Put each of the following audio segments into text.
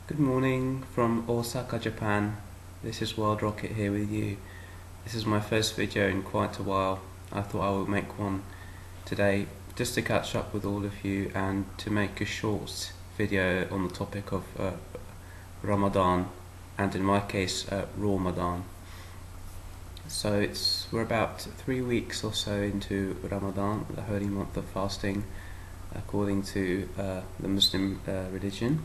Good morning from Osaka, Japan. This is Wild Rocket here with you. This is my first video in quite a while. I thought I would make one today just to catch up with all of you and to make a short video on the topic of Ramadan, and in my case RAWmadan. So we're about 3 weeks or so into Ramadan, the holy month of fasting according to the Muslim religion.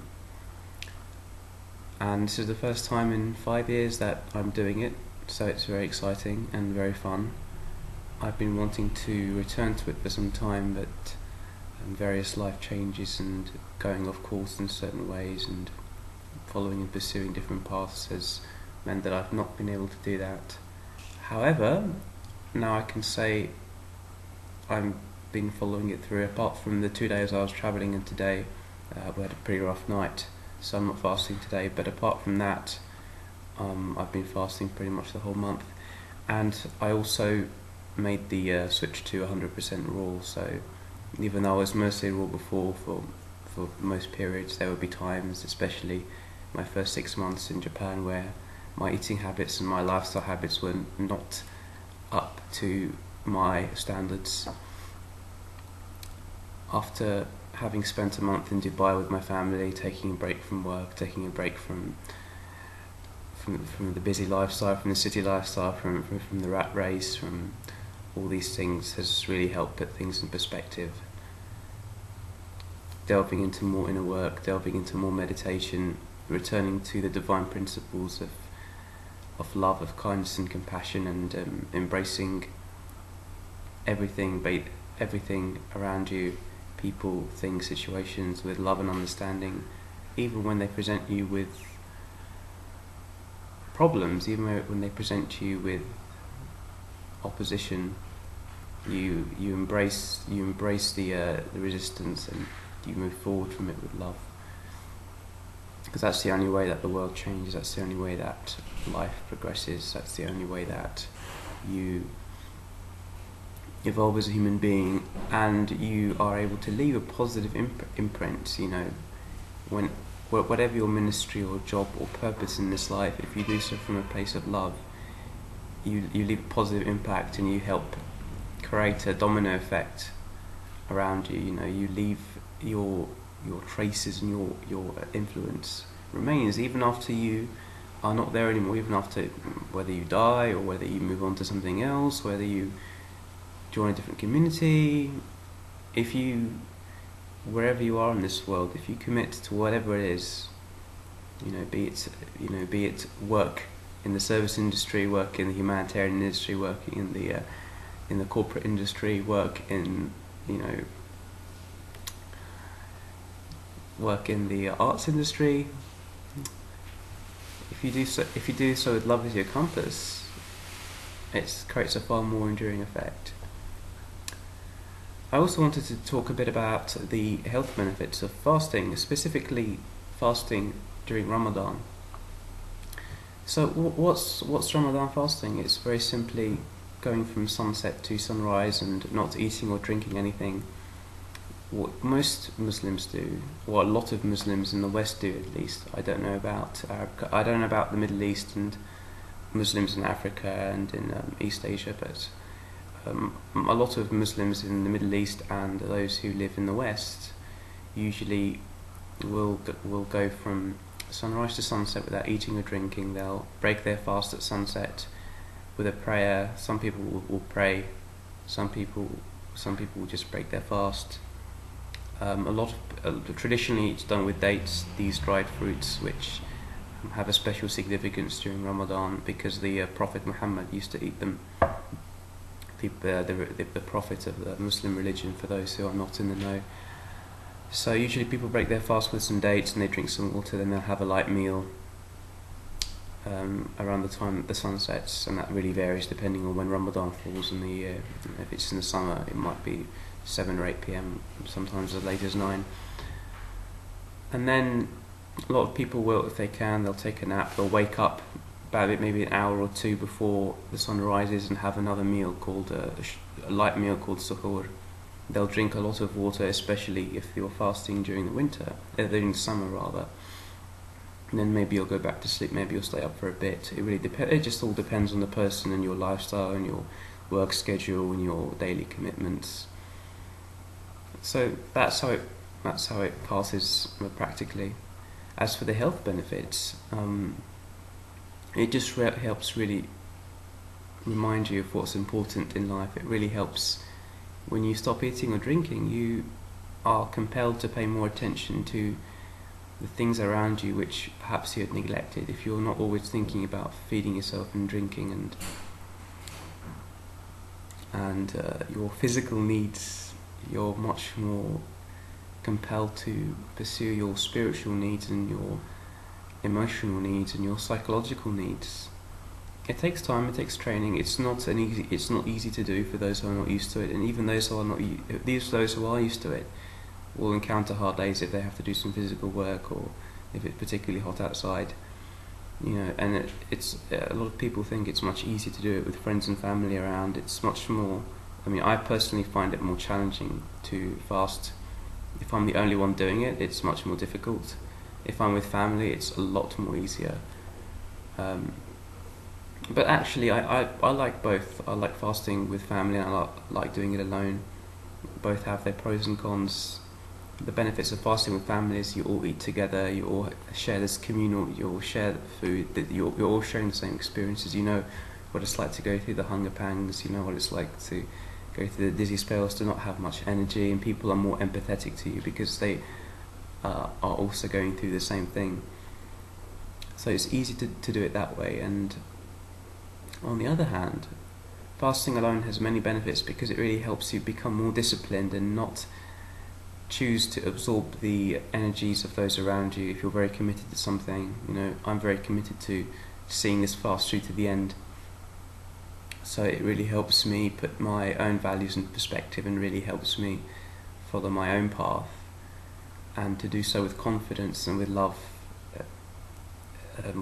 And this is the first time in 5 years that I'm doing it, so it's very exciting and very fun. I've been wanting to return to it for some time, but various life changes and going off course in certain ways and following and pursuing different paths has meant that I've not been able to do that. However, now I can say I've been following it through. Apart from the 2 days I was travelling, and today we had a pretty rough night, so I'm not fasting today, but apart from that I've been fasting pretty much the whole month. And I also made the switch to 100% raw, so even though I was mostly raw before for most periods, there would be times, especially my first 6 months in Japan, where my eating habits and my lifestyle habits were not up to my standards. After having spent a month in Dubai with my family, taking a break from work, taking a break from the busy lifestyle, from the city lifestyle, from the rat race, from all these things, has really helped put things in perspective. Delving into more inner work, delving into more meditation, returning to the divine principles of love, of kindness and compassion, and embracing everything around you, people, things, situations, with love and understanding, even when they present you with problems, even when they present you with opposition. You embrace the resistance, and you move forward from it with love, because that's the only way that the world changes. That's the only way that life progresses. That's the only way that you evolve as a human being, and you are able to leave a positive imprint. When whatever your ministry or job or purpose in this life, if you do so from a place of love, you leave a positive impact, and you help create a domino effect around you. You leave your traces, and your influence remains even after you are not there anymore, even after, whether you die or whether you move on to something else, whether you join a different community. Wherever you are in this world, if you commit to whatever it is, be it work in the service industry, work in the humanitarian industry, working in the corporate industry, work in the arts industry, if you do so with love as your compass, it creates a far more enduring effect. I also wanted to talk a bit about the health benefits of fasting, specifically fasting during Ramadan. So what's Ramadan fasting? It's very simply going from sunset to sunrise and not eating or drinking anything. What most Muslims do, what a lot of Muslims in the West do at least. I don't know about the Middle East and Muslims in Africa and in East Asia, but a lot of Muslims in the Middle East and those who live in the West usually will go from sunrise to sunset without eating or drinking. They'll break their fast at sunset with a prayer. Some people will pray. Some people will just break their fast. Traditionally it's done with dates, these dried fruits, which have a special significance during Ramadan because the Prophet Muhammad used to eat them. The prophet of the Muslim religion, for those who are not in the know. So usually people break their fast with some dates and they drink some water, then they'll have a light meal around the time the sun sets, and that really varies depending on when Ramadan falls in the year. If it's in the summer, it might be 7 or 8 p.m, sometimes as late as 9. And then a lot of people will, if they can, they'll take a nap, they'll wake up about maybe an hour or two before the sun rises and have another meal called a light meal called suhoor. They'll drink a lot of water, especially if you're fasting during the winter, during the summer rather. and then maybe you'll go back to sleep. Maybe you'll stay up for a bit. It really depends. It just all depends on the person and your lifestyle and your work schedule and your daily commitments. So that's how it passes practically. As for the health benefits, it just helps really remind you of what's important in life. It really helps when you stop eating or drinking. You are compelled to pay more attention to the things around you which perhaps you had neglected. If you're not always thinking about feeding yourself and drinking and your physical needs, you're much more compelled to pursue your spiritual needs and your emotional needs and your psychological needs. It takes time, it takes training. It's not easy to do for those who are not used to it, and even those who are used to it will encounter hard days if they have to do some physical work or if it's particularly hot outside. And it's a lot of people think it's much easier to do it with friends and family around. It's much more. I personally find it more challenging to fast. If I'm the only one doing it, it's much more difficult. If I'm with family, it's a lot more easier. But actually, I like both. I like fasting with family and I like doing it alone. Both have their pros and cons. The benefits of fasting with family is you all eat together, you all share this communal, you all share food, that you're all sharing the same experiences. You know what it's like to go through the hunger pangs, you know what it's like to go through the dizzy spells, to not have much energy, and people are more empathetic to you because they are also going through the same thing. So it's easy to do it that way. And on the other hand, fasting alone has many benefits because it really helps you become more disciplined and not choose to absorb the energies of those around you. If you're very committed to something, I'm very committed to seeing this fast through to the end. So it really helps me put my own values in perspective and really helps me follow my own path and to do so with confidence and with love,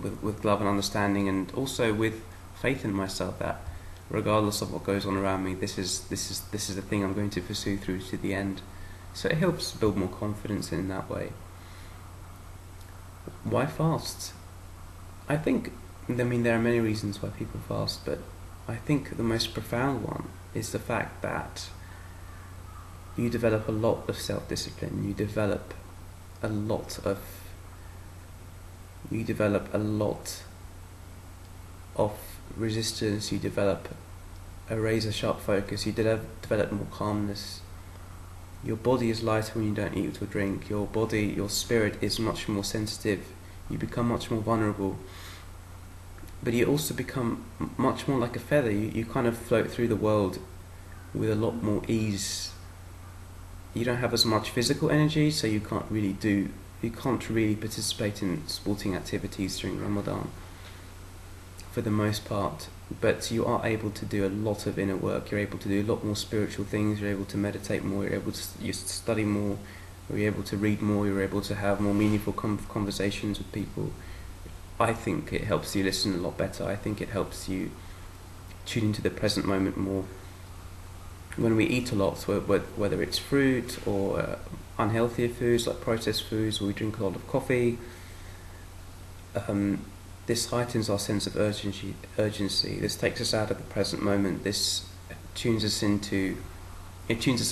with love and understanding, and also with faith in myself that regardless of what goes on around me, this is the thing I'm going to pursue through to the end. So it helps build more confidence in that way. Why fast? I think, there are many reasons why people fast, but I think the most profound one is the fact that you develop a lot of self-discipline, you develop a lot of resistance, you develop a razor-sharp focus, you develop more calmness. Your body is lighter when you don't eat or drink. Your spirit is much more sensitive. You become much more vulnerable. But you also become much more like a feather. You kind of float through the world with a lot more ease. You don't have as much physical energy, so you can't really participate in sporting activities during Ramadan for the most part. But you are able to do a lot of inner work. You're able to do a lot more spiritual things. You're able to meditate more. You're able to study more. You're able to read more. You're able to have more meaningful conversations with people. I think it helps you listen a lot better. I think it helps you tune into the present moment more. When we eat a lot, whether it's fruit or unhealthier foods like processed foods, or we drink a lot of coffee, this heightens our sense of urgency. This takes us out of the present moment. This tunes us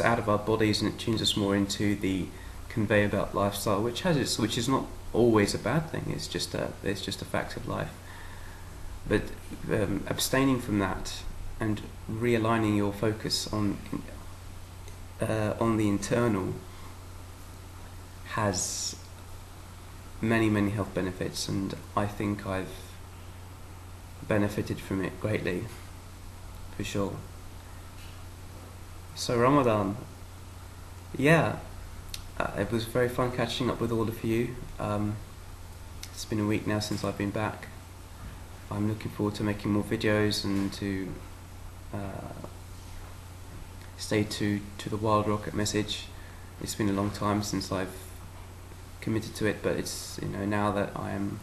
out of our bodies, and it tunes us more into the conveyor belt lifestyle, which is not always a bad thing. It's just a fact of life. But abstaining from that and realigning your focus on the internal has many health benefits, and I think I've benefited from it greatly, for sure. So Ramadan, it was very fun catching up with all of you. It's been a week now since I've been back. I'm looking forward to making more videos and to stay to the Wild Rocket message. It's been a long time since I've committed to it, but it's now that I'm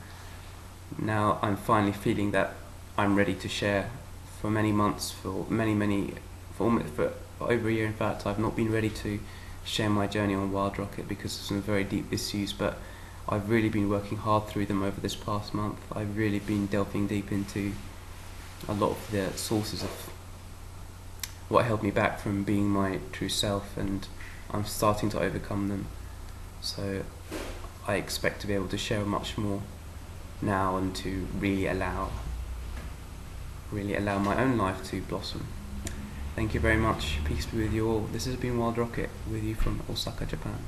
finally feeling that I'm ready to share. For many months, for over a year in fact, I've not been ready to share my journey on Wild Rocket because of some very deep issues, but I've really been working hard through them over this past month. I've really been delving deep into a lot of the sources of what held me back from being my true self, and I'm starting to overcome them. So I expect to be able to share much more now, and to really allow my own life to blossom. Thank you very much. Peace be with you all. This has been Wild Rocket with you from Osaka, Japan.